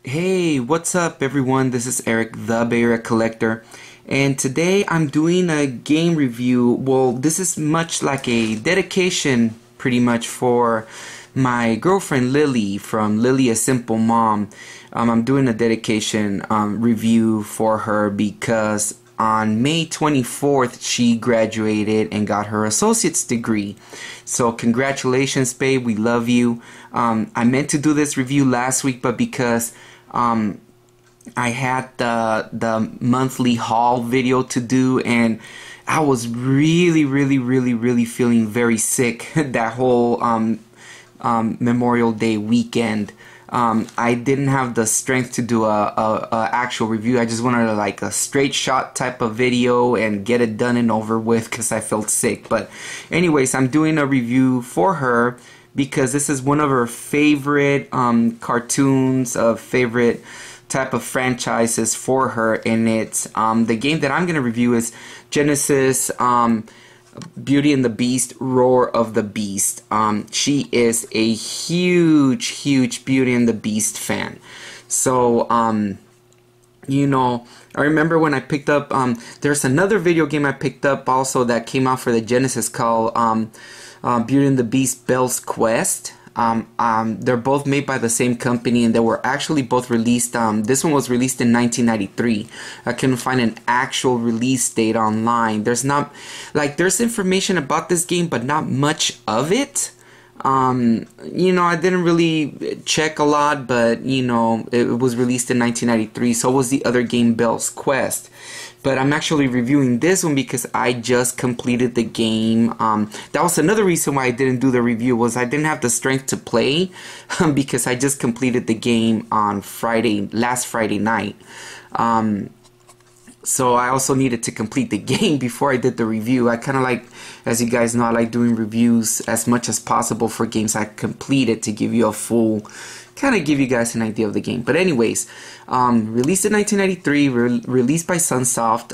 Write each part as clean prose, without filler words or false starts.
Hey, what's up everyone? This is Erik, the Erik Collector, and today I'm doing a game review. Well, this is much like a dedication pretty much for my girlfriend Lily from Lily a Simple Mom. I'm doing a dedication review for her because on May 24th she graduated and got her associate's degree. So congratulations, babe, we love you. I meant to do this review last week, but because I had the monthly haul video to do, and I was really feeling very sick that whole Memorial Day weekend. I didn't have the strength to do a actual review. I just wanted like a straight shot type of video and get it done and over with because I felt sick. But anyways, I'm doing a review for her because this is one of her favorite cartoons, favorite type of franchises for her, and it's the game that I'm gonna review is Genesis Beauty and the Beast, Roar of the Beast. She is a huge Beauty and the Beast fan. So you know, I remember when I picked up there's another video game I picked up also that came out for the Genesis called Beauty and the Beast Belle's Quest. They're both made by the same company, and they were actually both released. This one was released in 1993. I couldn't find an actual release date online. There's not, like, there's information about this game, but not much of it. You know, I didn't really check a lot, but you know, it was released in 1993. So was the other game, Belle's Quest. But I'm actually reviewing this one because I just completed the game. That was another reason why I didn't do the review, was I didn't have the strength to play because I just completed the game on last Friday night. So I also needed to complete the game before I did the review. I kind of like, as you guys know, I like doing reviews as much as possible for games I completed to give you a full, kind of give you guys an idea of the game. But anyways, released in 1993, released by Sunsoft.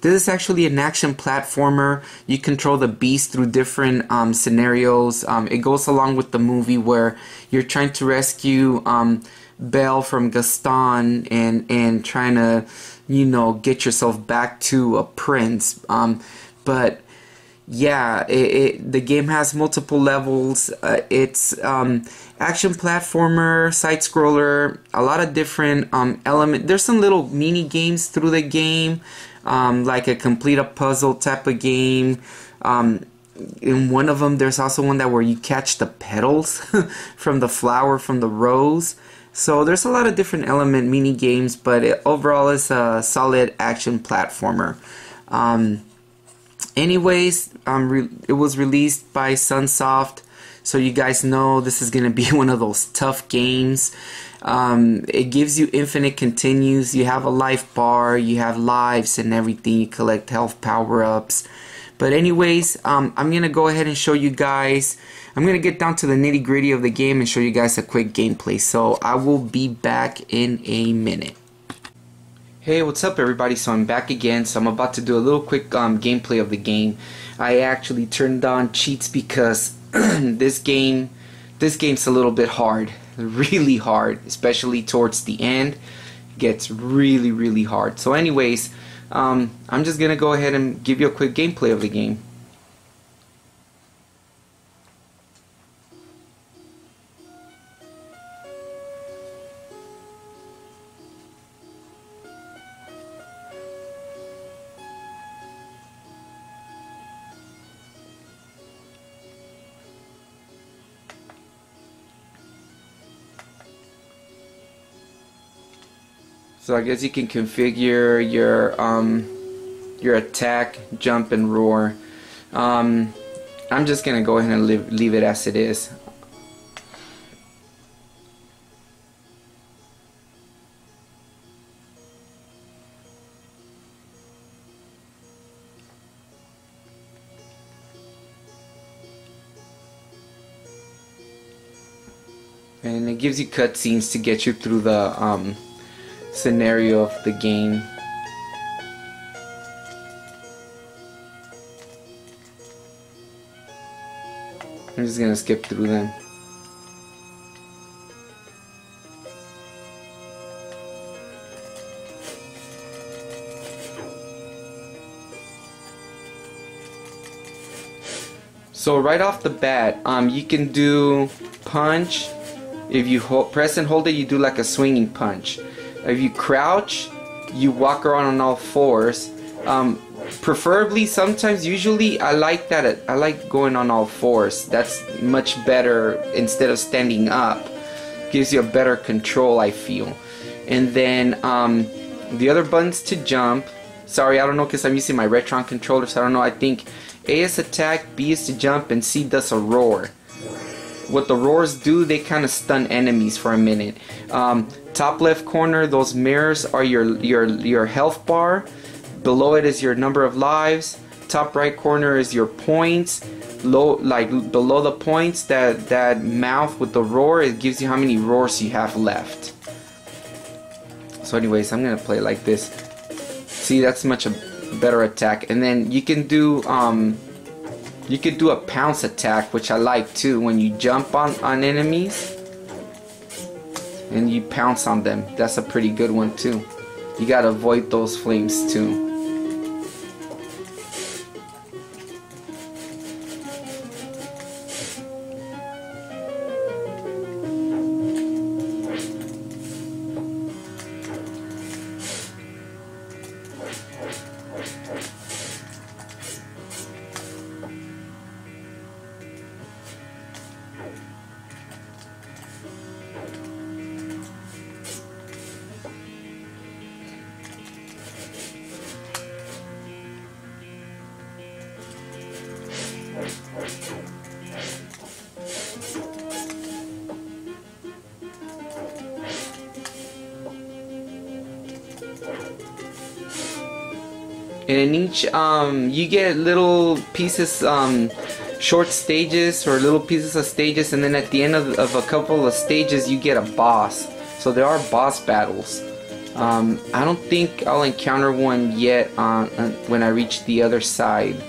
This is actually an action platformer. You control the beast through different scenarios. It goes along with the movie where you're trying to rescue Belle from Gaston and trying to, you know, get yourself back to a prince. But yeah, the game has multiple levels. It's action platformer, side scroller, a lot of different elements. There's some little mini games through the game, like a complete a puzzle type of game. In one of them, there's also one where you catch the petals from the flower from the rose. So there's a lot of different mini games, but overall it's a solid action platformer. Anyways, it was released by Sunsoft, so you guys know this is gonna be one of those tough games. It gives you infinite continues. You have a life bar, you have lives and everything. You collect health power-ups. But anyways, I'm gonna go ahead and show you guys. I'm gonna get down to the nitty-gritty of the game and show you guys a quick gameplay. So I will be back in a minute. Hey, what's up everybody? So I'm back again. So I'm about to do a little quick gameplay of the game. I actually turned on cheats because this game's a little bit hard, really hard, especially towards the end. It gets really hard. So anyways, I'm just gonna go ahead and give you a quick gameplay of the game. So I guess you can configure your attack, jump, and roar. I'm just gonna go ahead and leave it as it is. And it gives you cutscenes to get you through the scenario of the game. I'm just gonna skip through them. So right off the bat, you can do punch. If you press and hold it, you do like a swinging punch. If you crouch, you walk around on all fours. Preferably, sometimes, usually, I like that. I like going on all fours. That's much better instead of standing up. Gives you a better control, I feel. And then the other buttons to jump. Sorry, I don't know because I'm using my Retron controller, so I don't know. I think A is attack, B is to jump, and C does a roar. What the roars do, they kind of stun enemies for a minute. Top left corner, those mirrors are your health bar. Below it is your number of lives. Top right corner is your points. Below the points, that mouth with the roar, it gives you how many roars you have left. So anyways, I'm gonna play like this. See, that's much a better attack. And then you can do a pounce attack, which I like too. When you jump on enemies and you pounce on them, that's a pretty good one too. You gotta avoid those flames too. And in each, you get little pieces, short stages or little pieces of stages, and then at the end of a couple of stages you get a boss. So there are boss battles. I don't think I'll encounter one yet when I reach the other side.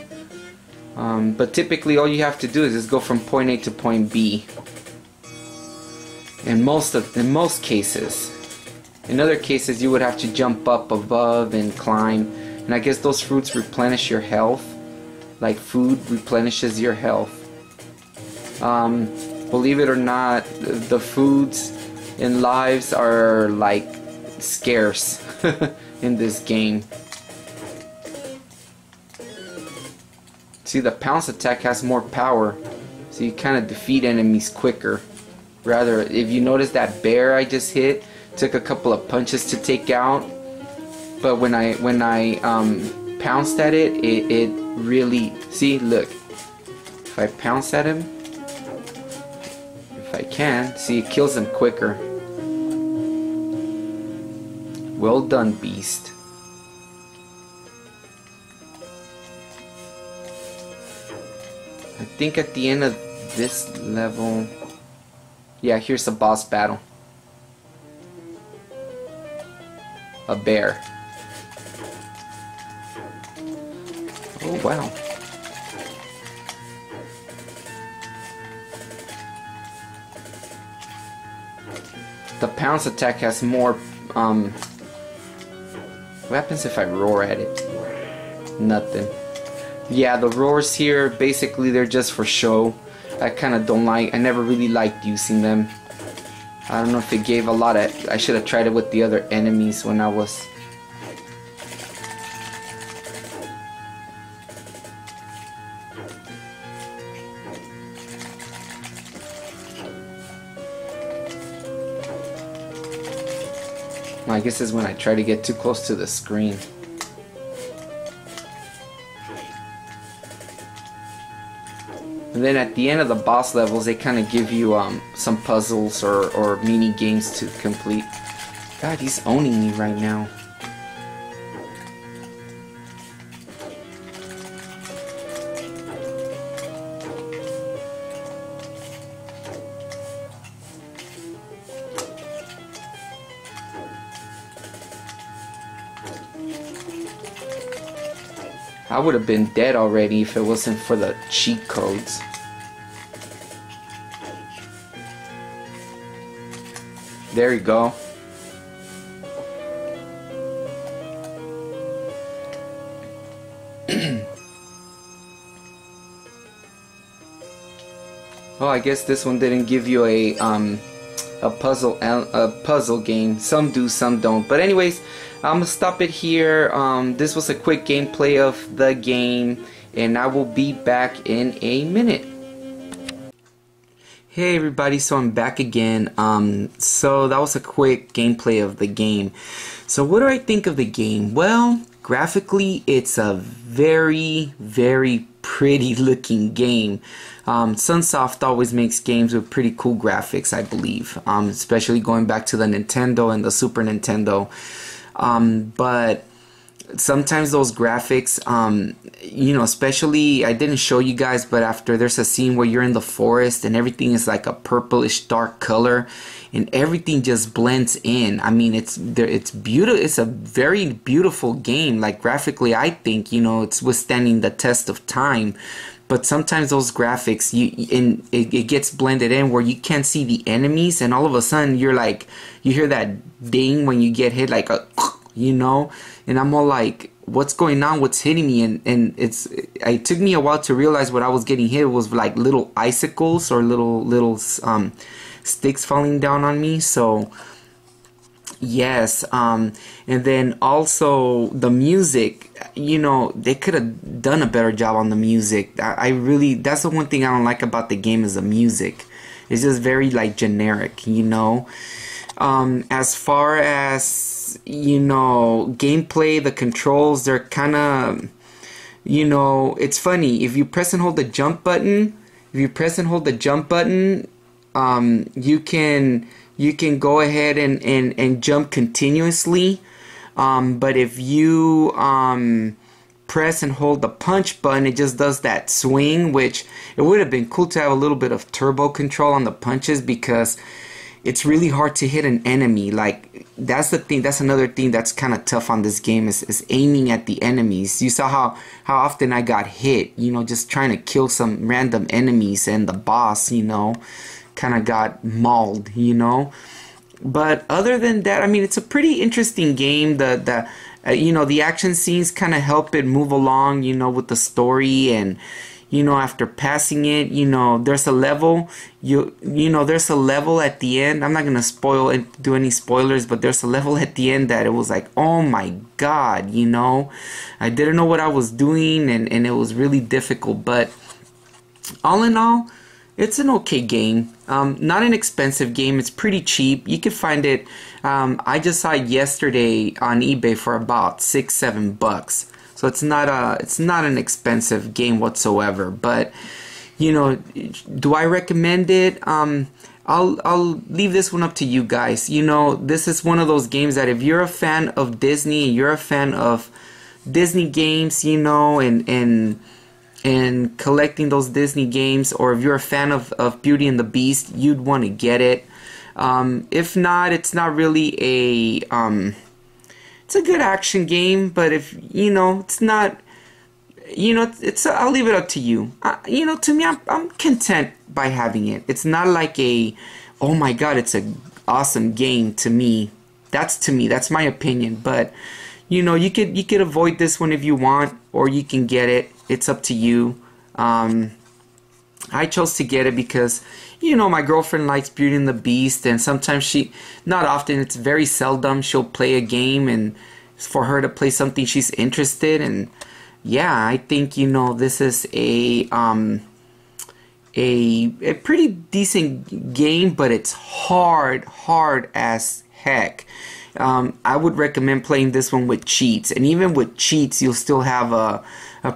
But typically all you have to do is just go from point A to point B. In most cases. In other cases you would have to jump up above and climb. And I guess those fruits replenish your health. Like food replenishes your health. Believe it or not, the foods and lives are like scarce in this game. See, the Pounce Attack has more power, so you kind of defeat enemies quicker. Rather, if you notice that bear I just hit, took a couple of punches to take out. But when I pounced at it, it really, see, look, if I pounce at him, if I can, see, it kills him quicker. Well done, beast. I think at the end of this level, yeah, here's the boss battle. A bear. Oh wow. The Pounce Attack has more, what happens if I roar at it? Nothing. Yeah, the roars here, basically they're just for show. I kinda don't like, I never really liked using them. I don't know if it gave a lot of, I should have tried it with the other enemies when I was. I guess this is when I try to get too close to the screen. And then at the end of the boss levels, they kind of give you some puzzles or mini games to complete. God, he's owning me right now. I would have been dead already if it wasn't for the cheat codes. There you go. Oh, I guess this one didn't give you a puzzle game. Some do, some don't. But anyways, I'm gonna stop it here. This was a quick gameplay of the game, and I will be back in a minute. Hey everybody, so I'm back again. So that was a quick gameplay of the game. So what do I think of the game? Well, graphically, it's a very, very pretty looking game. Sunsoft always makes games with pretty cool graphics, I believe, especially going back to the Nintendo and the Super Nintendo. But sometimes those graphics, you know, especially, I didn't show you guys, but after there's a scene where you're in the forest and everything is like a purplish dark color and everything just blends in. I mean, it's beautiful. It's a very beautiful game. Like graphically, I think, you know, it's withstanding the test of time. But sometimes those graphics, it gets blended in where you can't see the enemies, and all of a sudden you're like, you hear that ding when you get hit, like a, you know, and I'm all like, what's going on? What's hitting me? And it took me a while to realize what I was getting hit was like little icicles or little sticks falling down on me. So yes, and then also the music, you know, they could have done a better job on the music. I really, that's the one thing I don't like about the game is the music. It's just very like generic, you know. As far as, you know, gameplay, the controls, they're kind of, you know, it's funny. If you press and hold the jump button, you can go ahead and jump continuously. But if you press and hold the punch button, it just does that swing, which it would have been cool to have a little bit of turbo control on the punches, because it's really hard to hit an enemy. Like, that's the thing, that's another thing that's kind of tough on this game is aiming at the enemies. You saw how often I got hit, you know, just trying to kill some random enemies, and the boss, you know, kind of got mauled, you know. But other than that, I mean, it's a pretty interesting game. You know, the action scenes kind of help it move along, you know, with the story. And, you know, after passing it, you know, there's a level, you know, there's a level at the end. I'm not going to spoil and do any spoilers, but there's a level at the end that it was like, oh my God, you know, I didn't know what I was doing, and it was really difficult. But all in all, it's an okay game. Not an expensive game. It's pretty cheap. You can find it. I just saw it yesterday on eBay for about $6-7. So it's not an expensive game whatsoever. But, you know, do I recommend it? I'll leave this one up to you guys. You know, this is one of those games that if you're a fan of Disney, you're a fan of Disney games, you know, and collecting those Disney games, or if you're a fan of Beauty and the Beast, you'd want to get it. If not, it's not really it's a good action game, but if, you know, it's not, you know, I'll leave it up to you. You know, to me, I'm content by having it. It's not like oh my God, it's an awesome game to me. That's my opinion. But, you know, you could avoid this one if you want, or you can get it. It's up to you. I chose to get it because, you know, my girlfriend likes Beauty and the Beast, and sometimes not often, it's very seldom she'll play a game, and for her to play something she's interested in. Yeah, I think, you know, this is a pretty decent game, but it's hard as heck. I would recommend playing this one with cheats, and even with cheats you'll still have a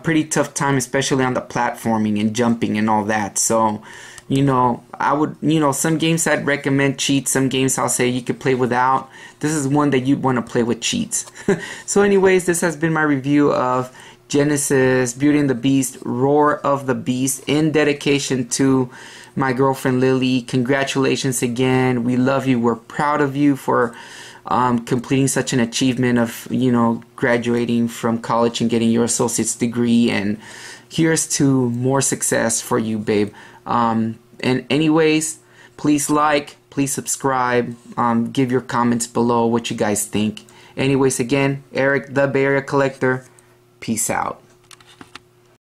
pretty tough time, especially on the platforming and jumping and all that. So, you know, I would, you know, some games I'd recommend cheats, some games I'll say you could play without. This is one that you'd want to play with cheats. So anyways, this has been my review of Genesis Beauty and the Beast Roar of the Beast, in dedication to my girlfriend Lily. Congratulations again. We love you. We're proud of you for completing such an achievement of, you know, graduating from college and getting your associate's degree, and here's to more success for you, babe. And anyways, please like, please subscribe, give your comments below what you guys think. Anyways, again, Erik the Bay Area Collector, peace out.